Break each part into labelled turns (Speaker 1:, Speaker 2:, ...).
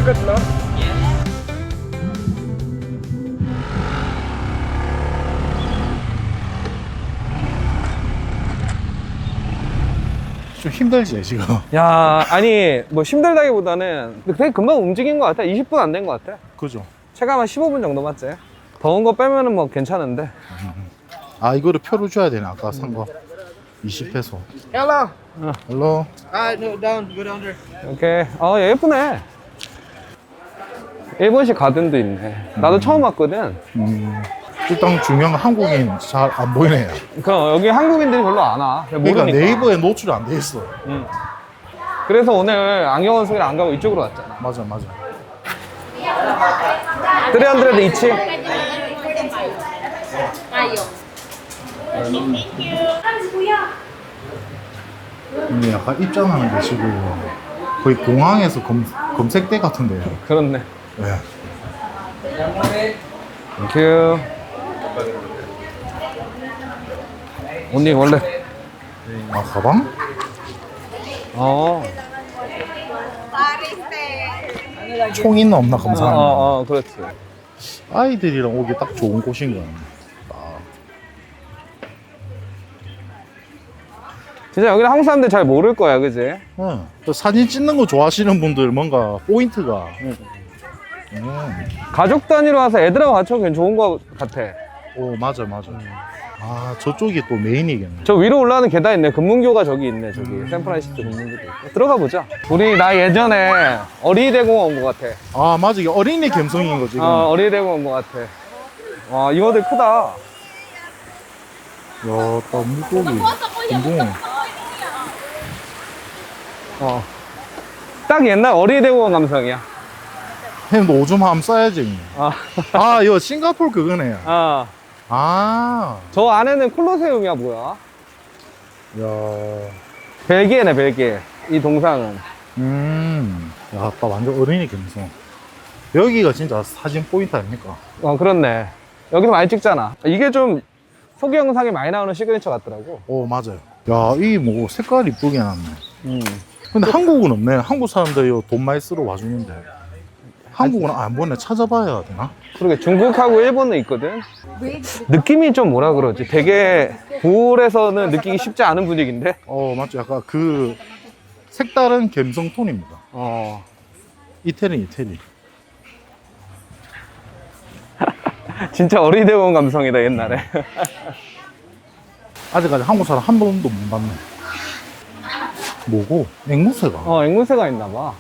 Speaker 1: Good luck.
Speaker 2: 좀 힘들지 지금.
Speaker 1: 야, 아니 뭐 힘들다기보다는 되게 금방 움직인 것 같아. 20분 안 된 것 같아.
Speaker 2: 그죠?
Speaker 1: 체감 한 15분 정도 맞지? 더운 거 빼면은 뭐 괜찮은데.
Speaker 2: 아 이거를 표를 줘야 되네. 아까 산 거 20페소.
Speaker 3: Hello.
Speaker 2: 헬로.
Speaker 3: No, down. Go down there.
Speaker 1: 오케이. 예쁘네. 일본식 가든도 있네. 나도 처음 왔거든.
Speaker 2: 일단 중요한 건 한국인 잘 안 보이네요.
Speaker 1: 여기 한국인들이 별로 안 와.
Speaker 2: 그러니까
Speaker 1: 모르니까.
Speaker 2: 네이버에 노출이 안 돼 있어.
Speaker 1: 그래서 오늘 안경원숭이를 안 가고 이쪽으로 왔잖아.
Speaker 2: 맞아 맞아.
Speaker 1: 300 이치.
Speaker 2: 근데 약간 입장하는 게 지금 거의 공항에서 검색대 같은데요.
Speaker 1: 그렇네.
Speaker 2: 네.
Speaker 1: 땡큐. 언니 원래
Speaker 2: 아 가방? 총 있나 없나 검사하는.
Speaker 1: 그렇지.
Speaker 2: 아이들이랑 오기 딱 좋은 곳인 거야.
Speaker 1: 진짜 여기는 한국 사람들 잘 모를 거야, 그지?
Speaker 2: 또 사진 찍는 거 좋아하시는 분들 뭔가 포인트가.
Speaker 1: 가족 단위로 와서 애들하고 같이 오면 좋은 거 같아.
Speaker 2: 오 맞아 맞아. 아 저쪽이 또 메인이겠네.
Speaker 1: 저 위로 올라가는 계단 있네. 금문교가 저기 있네. 저기 샌프란시스코 금문교도 있고. 들어가 보자. 나 예전에 어린이대 공원 온 거 같아.
Speaker 2: 아 맞아 이게 어린이 감성인 거지.
Speaker 1: 어린이대 공원 온 거 같아. 와, 이거들 크다.
Speaker 2: 야딱 물고기. 공공.
Speaker 1: 딱 옛날 어린이대 공원 감성이야.
Speaker 2: 형도 오줌 한번 싸야지. 아 이거 싱가포르 그거네. 아.
Speaker 1: 저 안에는 콜로세움이야, 뭐야?
Speaker 2: 야.
Speaker 1: 벨기에네, 벨기에. 이 동상은.
Speaker 2: 야, 딱 완전 어린이 감성. 여기가 진짜 사진 포인트 아닙니까?
Speaker 1: 그렇네. 여기서 많이 찍잖아. 이게 좀 소개 영상에 많이 나오는 시그니처 같더라고.
Speaker 2: 오, 맞아요. 야, 이 뭐 색깔 이쁘게 해놨네. 근데 한국은 없네. 한국 사람들이 돈 많이 쓰러 와주는데. 한국은 안 보네. 찾아봐야 되나?
Speaker 1: 그러게, 중국하고 일본은 있거든. 느낌이 좀 뭐라 그러지? 되게 부울에서는 느끼기 쉽지 않은 분위기인데?
Speaker 2: 맞죠. 약간 그 색다른 감성 톤입니다. 이태리.
Speaker 1: 진짜 어린이대 공원 감성이다, 옛날에.
Speaker 2: 아직까지 한국 사람 한 번도 못 봤네. 뭐고? 앵무새가?
Speaker 1: 앵무새가 있나 봐.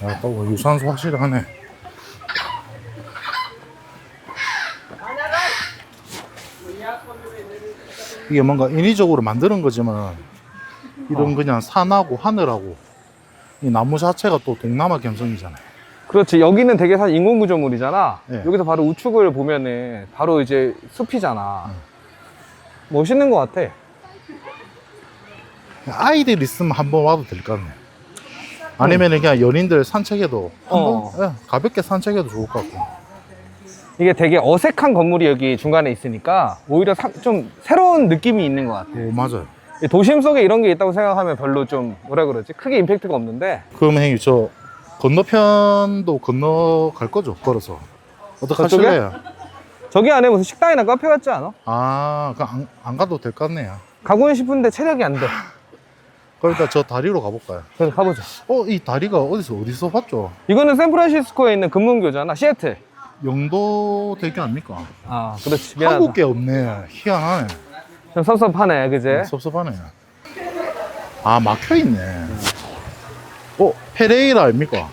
Speaker 2: 야, 또 유산소 확실히 하네. 이게 뭔가 인위적으로 만드는 거지만 이런 그냥 산하고 하늘하고 이 나무 자체가 또 동남아 감성이잖아요.
Speaker 1: 그렇지. 여기는 되게 사실 인공 구조물이잖아.
Speaker 2: 네.
Speaker 1: 여기서 바로 우측을 보면은 바로 이제 숲이잖아. 멋있는 것 같아.
Speaker 2: 아이들 있으면 한번 와도 될 것 같네. 아니면 그냥 연인들 산책해도 한번 가볍게 산책해도 좋을 것 같고.
Speaker 1: 이게 되게 어색한 건물이 여기 중간에 있으니까 오히려 좀 새로운 느낌이 있는 것 같아.
Speaker 2: 오, 맞아요.
Speaker 1: 도심 속에 이런 게 있다고 생각하면 별로 좀 뭐라 그러지? 크게 임팩트가 없는데.
Speaker 2: 그러면 형님 저 건너편도 건너갈 거죠? 걸어서.
Speaker 1: 저쪽에?
Speaker 2: 어떡하실래요?
Speaker 1: 저기 안에 무슨 식당이나 카페 같지 않아?
Speaker 2: 아, 그럼 안 가도 될 것 같네요.
Speaker 1: 가고는 싶은데 체력이 안 돼.
Speaker 2: 그러니까 저 다리로 가볼까요?
Speaker 1: 그래서 가보자.
Speaker 2: 이 다리가 어디서 봤죠?
Speaker 1: 이거는 샌프란시스코에 있는 금문교잖아. 시애틀.
Speaker 2: 영도 대교 아닙니까?
Speaker 1: 그렇지. 미안하다.
Speaker 2: 한국 게 없네. 희한하네.
Speaker 1: 좀 섭섭하네, 그제?
Speaker 2: 섭섭하네. 아, 막혀있네. 페레이라 아닙니까?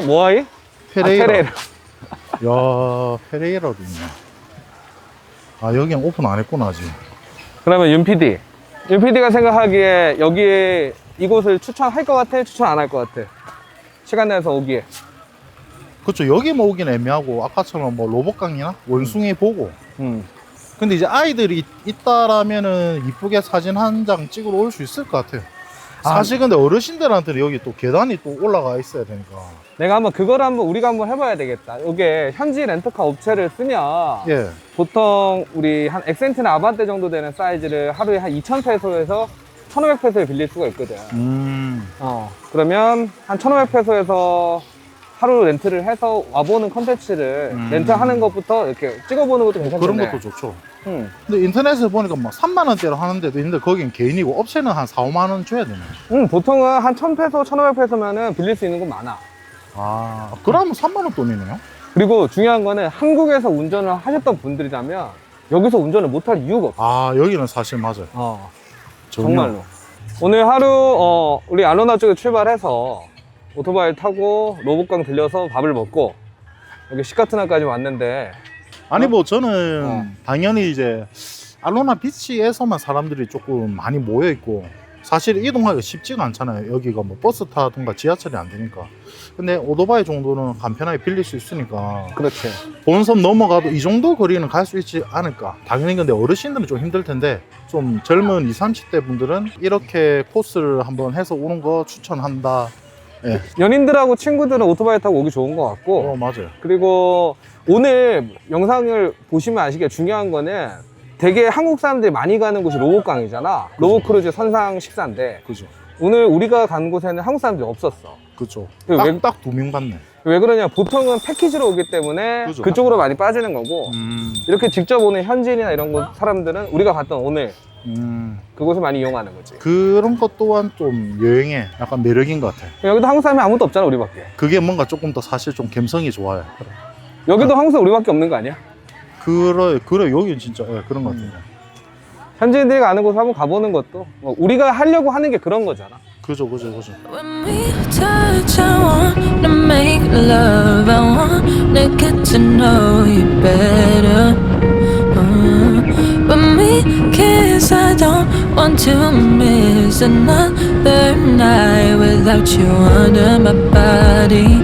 Speaker 1: 모아이?
Speaker 2: 페레이라.
Speaker 1: 페레이라.
Speaker 2: 야, 페레이라도 있네. 아, 여긴 오픈 안 했구나, 아직.
Speaker 1: 그러면 윤 PD. 윤 PD가 생각하기에 여기 이곳을 추천할 것 같아? 추천 안 할 것 같아? 시간 내서 오기에.
Speaker 2: 그렇죠. 여기만 오긴 애매하고, 아까처럼 뭐 로봇강이나 원숭이 보고. 근데 이제 아이들이 있다라면은 이쁘게 사진 한 장 찍으러 올 수 있을 것 같아요. 사실 근데 어르신들한테는 여기 또 계단이 또 올라가 있어야 되니까.
Speaker 1: 내가 한번 그거를 우리가 한번 해봐야 되겠다. 이게 현지 렌터카 업체를 쓰면
Speaker 2: 예.
Speaker 1: 보통 우리 한 엑센트나 아반떼 정도 되는 사이즈를 하루에 한 2,000페소에서 1,500페소에 빌릴 수가 있거든. 그러면 한 1,500페소에서 하루 렌트를 해서 와보는 컨텐츠를 렌트하는 것부터 이렇게 찍어보는 것도 괜찮네.
Speaker 2: 그런 것도 좋죠. 근데 인터넷에 보니까 막 3만 원대로 하는 데도 있는데 거긴 개인이고 업체는 한 4, 5만 원 줘야 되네.
Speaker 1: 보통은 한 1,000페소, 1,500페소면은 빌릴 수 있는 건 많아.
Speaker 2: 아, 그러면 3만 원 돈이네요?
Speaker 1: 그리고 중요한 거는 한국에서 운전을 하셨던 분들이라면 여기서 운전을 못할 이유가 없어.
Speaker 2: 아, 여기는 사실 맞아요. 전혀.
Speaker 1: 정말로. 오늘 하루 우리 알로나 쪽에 출발해서 오토바이 타고 로봇강 들려서 밥을 먹고 여기 시카트나까지 왔는데
Speaker 2: 아니 뭐 저는 당연히 이제 알로나 비치에서만 사람들이 조금 많이 모여 있고 사실 이동하기가 쉽지가 않잖아요. 여기가 뭐 버스 타든가 지하철이 안 되니까. 근데 오토바이 정도는 간편하게 빌릴 수 있으니까
Speaker 1: 그렇지.
Speaker 2: 본섬 넘어가도 이 정도 거리는 갈 수 있지 않을까. 당연히 근데 어르신들은 좀 힘들 텐데 좀 젊은 20, 30대 분들은 이렇게 코스를 한번 해서 오는 거 추천한다. 예.
Speaker 1: 연인들하고 친구들은 오토바이 타고 오기 좋은 것 같고
Speaker 2: 맞아요.
Speaker 1: 그리고 오늘 영상을 보시면 아시게 중요한 거는 되게 한국 사람들이 많이 가는 곳이 로봇강이잖아. 로봇 크루즈 선상 식사인데
Speaker 2: 그죠.
Speaker 1: 오늘 우리가 간 곳에는 한국 사람들이 없었어.
Speaker 2: 그죠.
Speaker 1: 왜-
Speaker 2: 딱 두 명 갔네.
Speaker 1: 왜 그러냐, 보통은 패키지로 오기 때문에
Speaker 2: 그죠.
Speaker 1: 그쪽으로 많이 빠지는 거고 이렇게 직접 오는 현지인이나 이런 곳 사람들은 우리가 갔던 오늘 그곳을 많이 이용하는 거지.
Speaker 2: 그런 것 또한 좀 여행의 약간 매력인 것 같아요.
Speaker 1: 여기도 한국 사람이 아무도 없잖아, 우리밖에.
Speaker 2: 그게 뭔가 조금 더 사실 좀 감성이 좋아요.
Speaker 1: 여기도 한국 사람 우리밖에 없는 거 아니야?
Speaker 2: 그래, 여기는 진짜 그런 것 같아요.
Speaker 1: 현지인들이 가는 곳을 한번 가보는 것도 뭐 우리가 하려고 하는 게 그런 거잖아.
Speaker 2: 그죠.
Speaker 4: When we touch, I wanna make love. I wanna get to know you better. When we kiss, I don't want to miss another night without you under my body.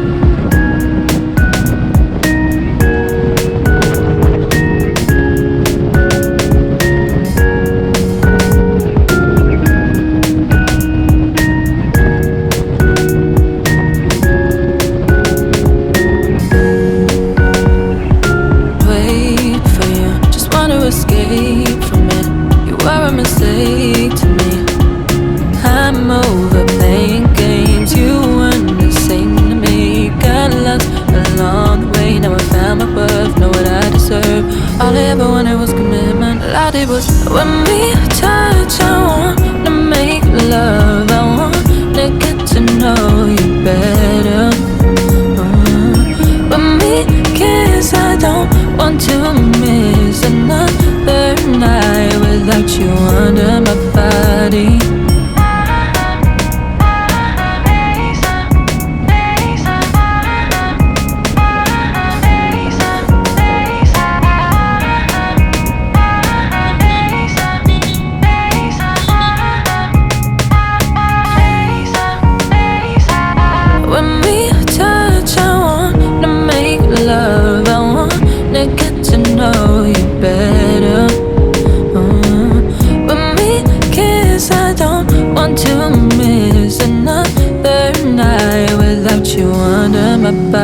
Speaker 4: Wait for you, just wanna escape from it. You are a mistake to me. I'm over playing games. You weren't the same to me. Got lost along the way. Now I found my worth, know what I deserve. All I ever wanted was commitment. All I did was when we touch. I wanna make love. I wanna get to know you better. When we kiss, I don't want to miss another night without you under my body. When we touch, I wanna make love. I wanna get to know you better. When we kiss, I don't want to miss another night without you under my body.